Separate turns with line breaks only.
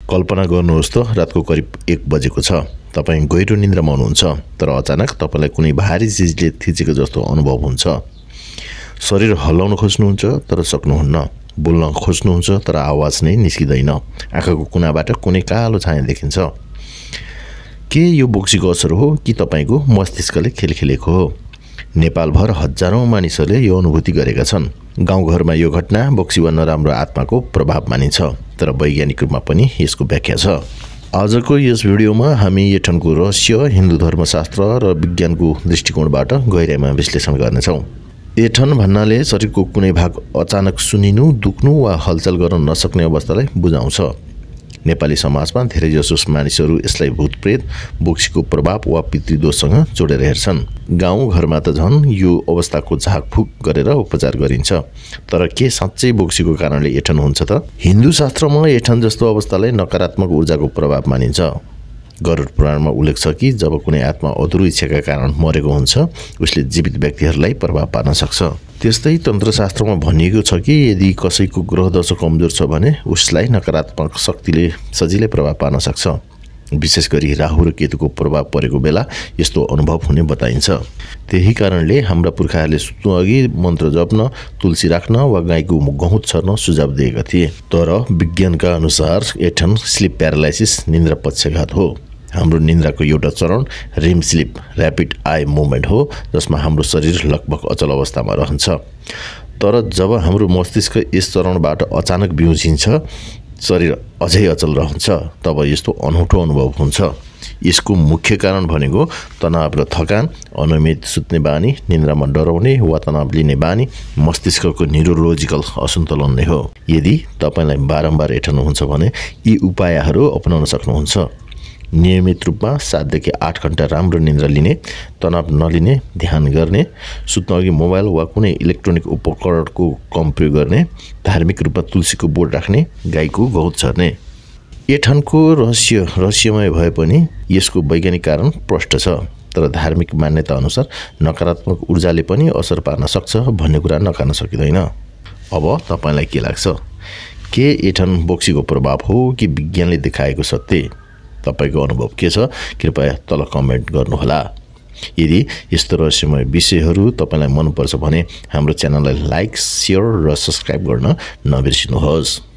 कल्पना गर्नुहोस् त रातको करिब 1 बजेको छ। तपाईं गहिरो निन्द्रामा हुनुहुन्छ, तर अचानक तपाईलाई कुनै भारी चिजले थिचेको जस्तो अनुभव हुन्छ। शरीर हल्लाउन खोज्नुहुन्छ तर सक्नुहुन्न, बोल्न खोज्नुहुन्छ तर आवाज नै निस्किँदैन। आँखाको कुनाबाट कुनै कालो छाया देखिन्छ। के यो बोक्सीको असर हो कि तपाईको मस्तिष्कले खेल खेलेको हो? नेपालभर हजारौं मानिसहरूले यो अनुभूति गरेका छन्। गाउँघरमा यो घटना बोक्सी वा नराम्रो आत्माको प्रभाव मानिन्छ, तर वैज्ञानिक रूपमा पनि यसको व्याख्या छ। आजको यस भिडियोमा हामी एठनको रहस्य, हिन्दू धर्मशास्त्र र विज्ञानको दृष्टिकोणबाट गहिराइमा विश्लेषण गर्नेछौँ। एठन भन्नाले शरीरको कुनै भाग अचानक सुनिनु, दुख्नु वा हलचल गर्न नसक्ने अवस्थालाई बुझाउँछ। नेपाली समाजमा धेरैजसो मानिसहरू यसलाई भूतप्रेत, बोक्सीको प्रभाव वा पितृदोषसँग जोडेर हेर्छन्। गाउँघरमा त झन् यो अवस्थाको झाकफुक गरेर उपचार गरिन्छ। तर के साँच्चै बोक्सीको कारणले एठन हुन्छ त? हिन्दू शास्त्रमा एठन जस्तो अवस्थालाई नकारात्मक ऊर्जाको प्रभाव मानिन्छ। गरुड पुराणमा उल्लेख छ कि जब कुनै आत्मा अधुरो इच्छाका कारण मरेको हुन्छ, उसले जीवित व्यक्तिहरूलाई प्रभाव पार्न सक्छ। त्यस्तै तन्त्रशास्त्रमा भनिएको छ कि यदि कसैको ग्रह दशा कमजोर छ भने उसलाई नकारात्मक शक्तिले सजिलै प्रभाव पार्न सक्छ। विशेष गरी राहु र केतुको प्रभाव परेको बेला यस्तो अनुभव हुने बताइन्छ। त्यही कारणले हाम्रा पुर्खाहरूले सुत्नु अघि मन्त्र जप्न, तुलसी राख्न वा गाईको गहुँत छर्न सुझाव दिएका थिए। तर विज्ञानका अनुसार एठन स्लिप प्यारालाइसिस, निन्द्रा पक्षघात हो। हाम्रो निन्द्राको एउटा चरण RAM sleep, rapid I movement हो, जसमा हाम्रो शरीर लगभग अचल अवस्थामा रहन्छ। तर जब हाम्रो मस्तिष्क यस चरणबाट अचानक बिउजिन्छ, शरीर अझै अचल रहन्छ, तब यस्तो अनौठो अनुभव हुन्छ। यसको मुख्य कारण भनेको तनाव र थकान, अनियमित सुत्ने बानी, निन्द्रामा डराउने वा तनाव लिने बानी, मस्तिष्कको न्युरोलोजिकल असन्तुलन नै हो। यदि तपाईलाई बारम्बार एठन हुन्छ भने यी उपायहरू अपनाउन सक्नुहुन्छ। नियमित रूपमा 7 देखि 8 घण्टा राम्रो निन्द्रा लिने, तनाव नलिने, ध्यान गर्ने, सुत्न अघि मोबाइल वा कुनै इलेक्ट्रोनिक उपकरणको कम प्रयोग गर्ने, धार्मिक रूपमा तुलसीको बोट राख्ने, गाईको गहुँत छर्ने। एठनको रहस्यमय भए पनि यसको वैज्ञानिक कारण प्रष्ट छ। तर धार्मिक मान्यता अनुसार नकारात्मक ऊर्जाले पनि असर पार्न सक्छ भन्ने कुरा नकार्न सकिँदैन। अब तपाईलाई के लाग्छ? के एठन बोक्सीको प्रभाव हो कि विज्ञानले देखाएको सत्य? तपाईको अनुभव के छ? कृपया तल कमेन्ट गर्नुहोला। यदि यस्तो रहस्यमय विषयहरू तपाईलाई मनपर्छ भने हाम्रो च्यानललाई लाइक, शेयर र सब्स्क्राइब गर्न नबिर्सिनुहोस्।